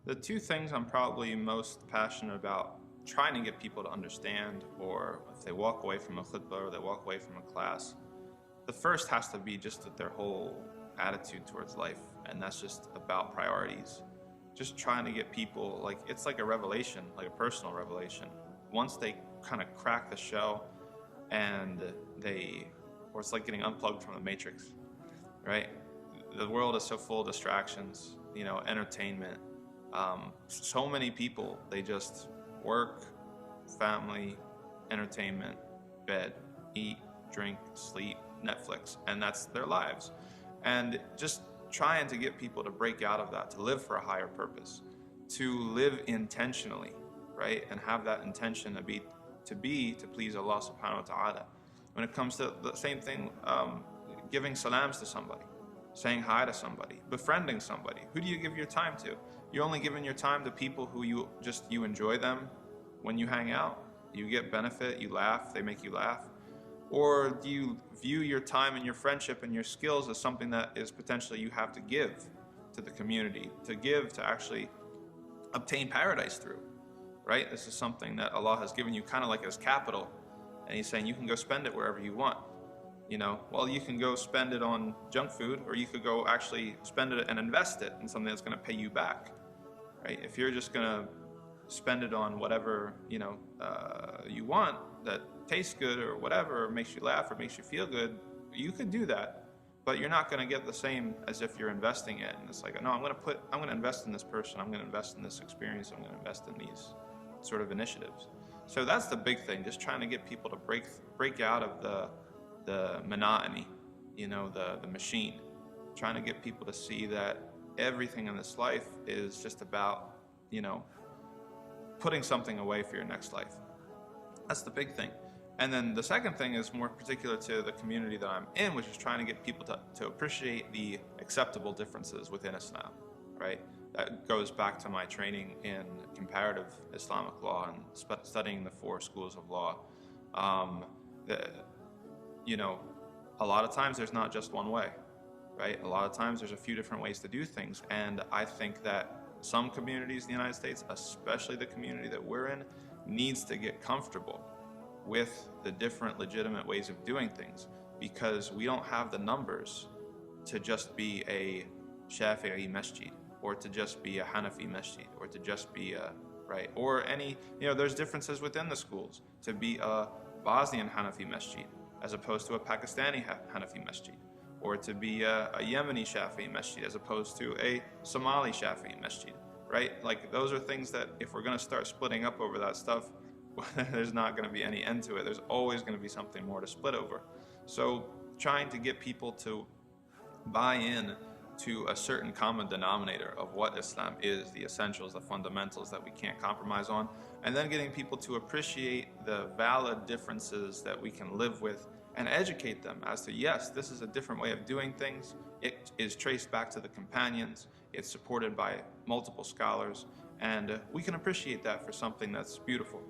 The two things I'm probably most passionate about trying to get people to understand, or if they walk away from a khutbah or they walk away from a class, the first has to be just that their whole attitude towards life, and that's just about priorities. Just trying to get people, like, it's like a revelation, like a personal revelation. Once they kind of crack the shell and or it's like getting unplugged from the matrix, right? The world is so full of distractions, entertainment. So many people, they just work, family, entertainment, bed, eat, drink, sleep, Netflix, and that's their lives. And just trying to get people to break out of that, to live for a higher purpose, to live intentionally, right? And have that intention to please Allah subhanahu wa ta'ala. When it comes to the same thing, giving salams to somebody, saying hi to somebody, befriending somebody. Who do you give your time to? You're only giving your time to people who you enjoy them when you hang out. You get benefit, you laugh, they make you laugh. Or do you view your time and your friendship and your skills as something that is potentially you have to give to the community, to actually obtain paradise through, right? This is something that Allah has given you kind of like as capital, and He's saying you can go spend it wherever you want. Well, you can go spend it on junk food, or you could go actually spend it and invest it in something that's going to pay you back, right? If you're just going to spend it on whatever, you want that tastes good or whatever, or makes you laugh or makes you feel good, you could do that, but you're not going to get the same as if you're investing it. And it's like, no, I'm going to invest in this person, I'm going to invest in this experience, I'm going to invest in these sort of initiatives. So that's the big thing, just trying to get people to break out of the monotony, the machine, trying to get people to see that everything in this life is just about, putting something away for your next life. That's the big thing. And then the second thing is more particular to the community that I'm in, which is trying to get people to appreciate the acceptable differences within Islam, right? That goes back to my training in comparative Islamic law and studying the 4 schools of law. A lot of times there's not just one way, right? A lot of times there's a few different ways to do things, and I think that some communities in the United States, especially the community that we're in, needs to get comfortable with the different legitimate ways of doing things, because we don't have the numbers to just be a Shafi'i Masjid, or to just be a Hanafi Masjid, or to just be or any, there's differences within the schools, to be a Bosnian Hanafi Masjid as opposed to a Pakistani Hanafi Masjid, or to be a Yemeni Shafi'i Masjid as opposed to a Somali Shafi'i Masjid, right? Like, those are things that if we're going to start splitting up over that stuff, there's not going to be any end to it. There's always going to be something more to split over. So trying to get people to buy in to a certain common denominator of what Islam is, the essentials, the fundamentals that we can't compromise on, and then getting people to appreciate the valid differences that we can live with and educate them as to, yes, this is a different way of doing things. It is traced back to the companions. It's supported by multiple scholars, and we can appreciate that for something that's beautiful.